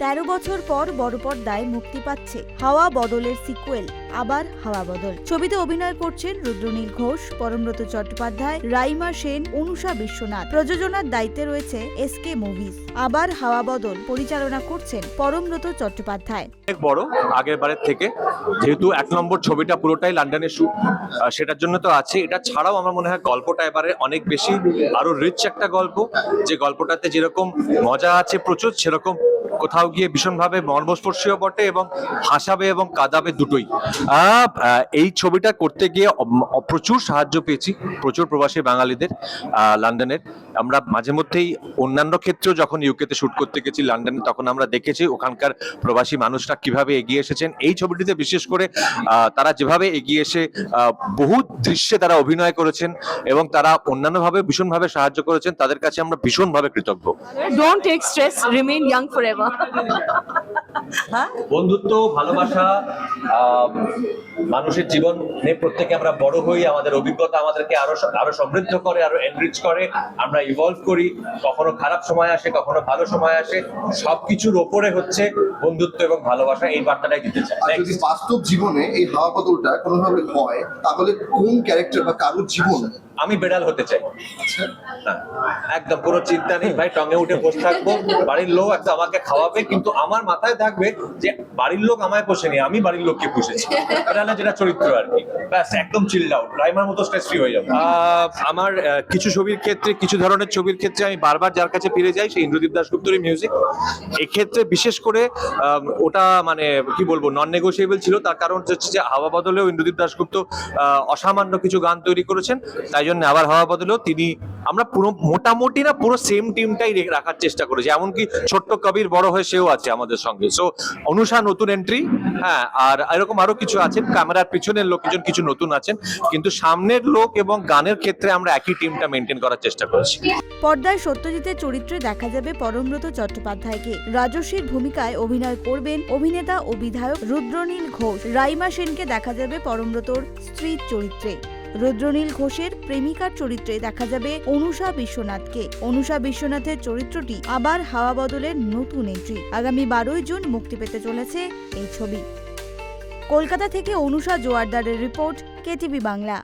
13 বছর পর বড় পর্দায় মুক্তি পাচ্ছে হাওয়া বদলের সিকুয়েল আবার হাওয়া বদল। ছবিতে অভিনয় করছেন রুদ্রনীল ঘোষ, পরমব্রত চট্টোপাধ্যায়, রাইমা সেন, অনুষা বিশ্বনাথ। প্রযোজনার দায়িত্বে রয়েছে এসকে মুভিজ। আবার হাওয়া বদল পরিচালনা করছেন পরমব্রত চট্টোপাধ্যায়। অনেক বড় আগের বারের থেকে, যেহেতু 1 নম্বর ছবিটা পুরোটাই লন্ডনে শুট, সেটার জন্য তো আছে। এটা ছাড়াও আমার মনে হয় গল্পটা এবারে অনেক বেশি আরো রিচ একটা গল্প, যে গল্পটাতে যেরকম মজা আছে প্রচুর, সেরকম কোথাও গিয়ে ভীষণভাবে মর্মস্পর্শীয় বটে এবং হাসাবে এবং কাঁদাবে দুটোই। এই ছবিটা করতে গিয়ে প্রচুর সাহায্য পেয়েছি প্রচুর প্রবাসী বাঙালিদের লন্ডনের। আমরা মাঝে মধ্যেই অন্যান্য ক্ষেত্রেও যখন ইউকেতে শুট করতে গেছি লন্ডনে, তখন আমরা দেখেছি ওখানকার প্রবাসী মানুষরা কিভাবে এগিয়ে এসেছেন। এই ছবিটিতে বিশেষ করে তারা যেভাবে এগিয়ে এসে বহু দৃশ্যে তারা অভিনয় করেছেন এবং তারা অন্যান্যভাবে ভীষণভাবে সাহায্য করেছেন, তাদের কাছে আমরা ভীষণভাবে কৃতজ্ঞ। Don't take stress, remain young forever. বন্ধুত্ব, ভালোবাসা, মানুষের জীবনে প্রত্যেকে আমরা বড় হই, আমাদের অভিজ্ঞতা আমাদেরকে আরো সমৃদ্ধ করে, আরো এনরিচ করে, আমরা ইভলভ করি। কখনো খারাপ সময় আসে, কখনো ভালো সময় আসে, সবকিছুর ওপরে হচ্ছে বন্ধুত্ব এবং ভালোবাসা। এই বার্তাটাই দিতে চাই। যদি বাস্তব জীবনে এই হাওয়া বদলটা কোনোভাবে হয়, তাহলে কোন ক্যারেক্টার বা কারোর জীবন? আমি বেড়াল হতে চাই। একদম কোনো চিন্তা নেই ভাই, টঙে উঠে বসে থাকবো, বাড়ির লোক একটা আমাকে খাওয়াবে, কিন্তু আমার মাথায় থাকবে যে বাড়ির লোক আমায় পোষেনি, আমি বাড়ির লোককে পুষেছি। বেড়ালে যেটা চরিত্র আর কি, ব্যাস একদম চিল্ড আউট, রাইমার মতো স্ট্রেস ফ্রি হয়ে যাবে। আমার কিছু ছবির ক্ষেত্রে, কিছু ধরনের ছবির ক্ষেত্রে আমি বারবার যার কাছে ফিরে যাই, সেই ইন্দ্রদীপ দাশগুপ্তরই মিউজিক। এক্ষেত্রে বিশেষ করে ওটা মানে কি বলবো, নন নেগোশিয়েবল ছিল। তার কারণ হচ্ছে যে হাওয়া বদলেও ইন্দ্রদীপ দাশগুপ্ত অসামান্য কিছু গান তৈরি করেছেন, তাই জন্য আবার হাওয়া বদলেও তিনি, আমরা পুরো মোটামুটি না পুরো সেম টিমটাই রাখার চেষ্টা করেছি। এমনকি ছোট্ট কবির বড় হয়ে সেও আছে আমাদের সঙ্গে। সো অনুষা নতুন এন্ট্রি, হ্যাঁ, আর এরকম আরো কিছু আছেন, ক্যামেরার পিছনের লোকজন কিছু নতুন আছেন, কিন্তু সামনের লোক এবং গানের ক্ষেত্রে আমরা একই টিমটা মেনটেন করার চেষ্টা করেছি। পর্দায় সত্যজিতের চরিত্রে দেখা যাবে পরমব্রত চট্টোপাধ্যায়কে। রাজস্বীর ভূমিকায় অভিনয় করবেন অভিনেতা ও বিধায়ক রুদ্রনীল ঘোষ। রাইমা সেনকে দেখা যাবে পরমব্রতর স্ত্রীর চরিত্রে। রুদ্রনীল ঘোষের প্রেমিকার চরিত্রে দেখা যাবে অনুষা বিশ্বনাথকে। অনুষা বিশ্বনাথের চরিত্রটি আবার হাওয়া বদলের নতুন এন্ট্রি। আগামী 12 জুন মুক্তি পেতে চলেছে এই ছবি। কলকাতা থেকে অনুষা জোয়ারদারের রিপোর্ট, কেটিভি বাংলা।